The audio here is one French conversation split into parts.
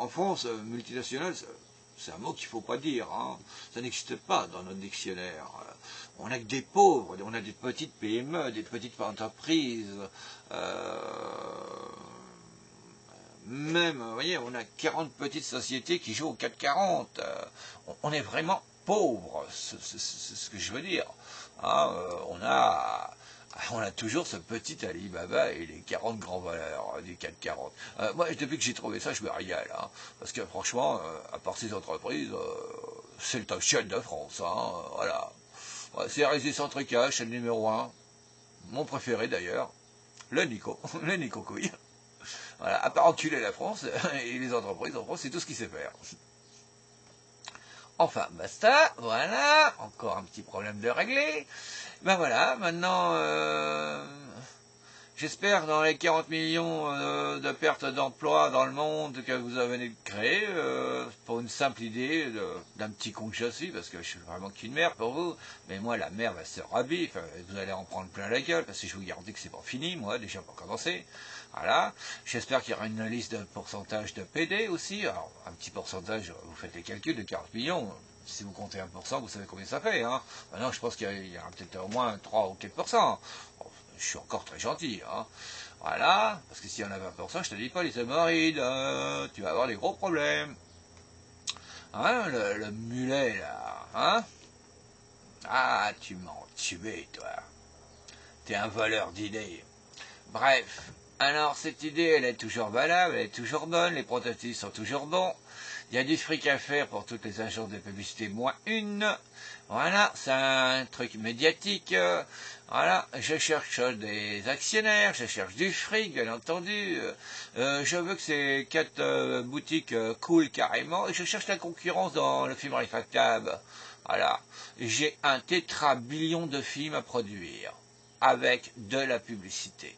en France, multinationale, c'est un mot qu'il ne faut pas dire, hein. Ça n'existe pas dans notre dictionnaire. On n'a que des pauvres, on a des petites PME, des petites entreprises. Même, vous voyez, on a 40 petites sociétés qui jouent au 440. On est vraiment pauvre, c'est ce que je veux dire. Hein, on a toujours ce petit Alibaba et les 40 grands valeurs du 440. Moi, depuis que j'ai trouvé ça, je me régale. Hein, parce que franchement, à part ces entreprises, c'est le top chef de France. Hein, voilà. Ouais, c'est Rési Centrica, c'est le numéro 1. Mon préféré d'ailleurs. Le Nico. Le Nico Couille. Voilà, à part enculer la France et les entreprises en France, c'est tout ce qu'il sait faire. Enfin, basta, voilà, encore un petit problème de régler. Ben voilà, maintenant, j'espère dans les 40 millions de pertes d'emplois dans le monde que vous avez de créer, pour une simple idée d'un petit con que je suis, parce que je suis vraiment qu'une mère pour vous, mais moi la mère va se rabie, vous allez en prendre plein la gueule, parce que je vous garantis que c'est pas fini, moi, déjà pour commencer. Voilà, j'espère qu'il y aura une liste de pourcentage de PD aussi, alors un petit pourcentage, vous faites les calculs de 40 millions, si vous comptez 1%, vous savez combien ça fait. Hein. Maintenant, je pense qu'il y aura peut-être au moins 3 ou 4%. Bon, je suis encore très gentil. Hein. Voilà, parce que s'il y en a 20%, je te dis pas les hémorroïdes, tu vas avoir des gros problèmes. Hein, le mulet, là, hein. Ah, tu m'as tué, toi. T'es un voleur d'idées. Bref, alors cette idée, elle est toujours valable, elle est toujours bonne, les prototypes sont toujours bons. Il y a du fric à faire pour toutes les agences de publicité, moins une. Voilà, c'est un truc médiatique. Voilà, je cherche des actionnaires, je cherche du fric, bien entendu. Je veux que ces 4 boutiques coulent carrément. Et je cherche la concurrence dans le film rétractable. Voilà, j'ai un tétrabillion de films à produire avec de la publicité.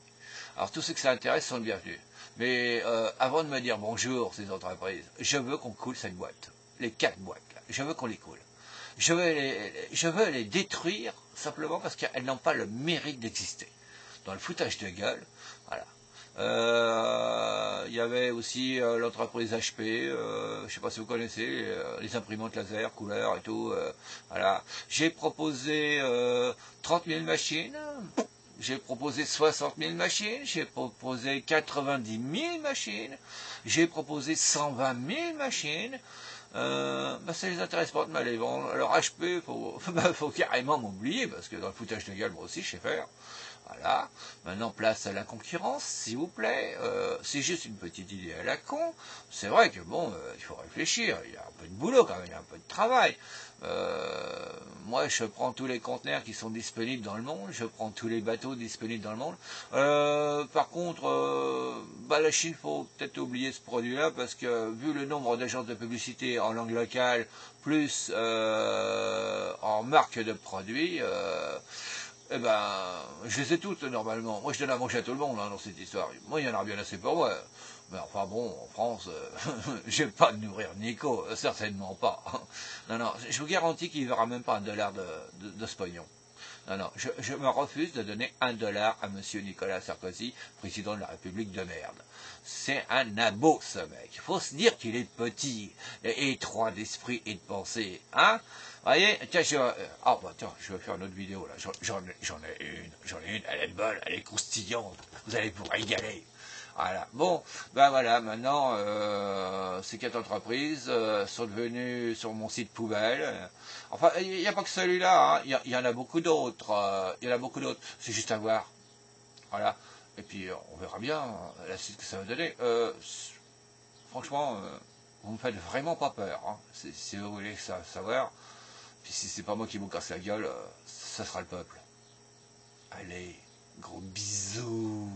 Alors tous ceux que ça intéresse sont les bienvenus. Mais avant de me dire bonjour ces entreprises, je veux qu'on coule cette boîte. Les 4 boîtes, là. Je veux qu'on les coule. Je veux les détruire simplement parce qu'elles n'ont pas le mérite d'exister. Dans le foutage de gueule, voilà. Il y avait aussi l'entreprise HP, je ne sais pas si vous connaissez, les imprimantes laser, couleurs et tout. Voilà. J'ai proposé 30 000 machines. J'ai proposé 60 000 machines, j'ai proposé 90 000 machines, j'ai proposé 120 000 machines. Ça les intéresse pas de mal les vendre. Alors HP, faut carrément m'oublier, parce que dans le foutage de gueule, moi aussi, je sais faire. Voilà. Maintenant, place à la concurrence, s'il vous plaît. C'est juste une petite idée à la con. C'est vrai que, bon, il faut réfléchir. Il y a un peu de boulot quand même, il y a un peu de travail. Moi, je prends tous les conteneurs qui sont disponibles dans le monde. Je prends tous les bateaux disponibles dans le monde. Par contre, la Chine, faut peut-être oublier ce produit-là, parce que, vu le nombre d'agences de publicité en langue locale, plus en marque de produits, eh ben, je les ai toutes, normalement. Moi, je donne à manger à tout le monde, hein, dans cette histoire. Moi, il y en aura bien assez pour moi. Mais enfin bon, en France, je vais pas nourrir Nico, certainement pas. Non, non, je vous garantis qu'il ne verra même pas $1 de ce pognon. Non, non, je me refuse de donner $1 à monsieur Nicolas Sarkozy, président de la République de merde. C'est un abo, ce mec. Il faut se dire qu'il est petit, et étroit d'esprit et de pensée, hein. Vous voyez, tiens, je vais faire une autre vidéo, là. J'en ai une, elle est bonne, elle est croustillante. Vous allez vous régaler. Voilà. Bon, ben voilà, maintenant, ces 4 entreprises sont devenues sur mon site poubelle. Enfin, il n'y a pas que celui-là, hein. Il y en a beaucoup d'autres. Il y en a beaucoup d'autres. C'est juste à voir. Voilà. Et puis, on verra bien la suite que ça va donner. Franchement, vous me faites vraiment pas peur. Hein. Si vous voulez savoir. Puis si c'est pas moi qui vous casse la gueule, ça sera le peuple. Allez, gros bisous.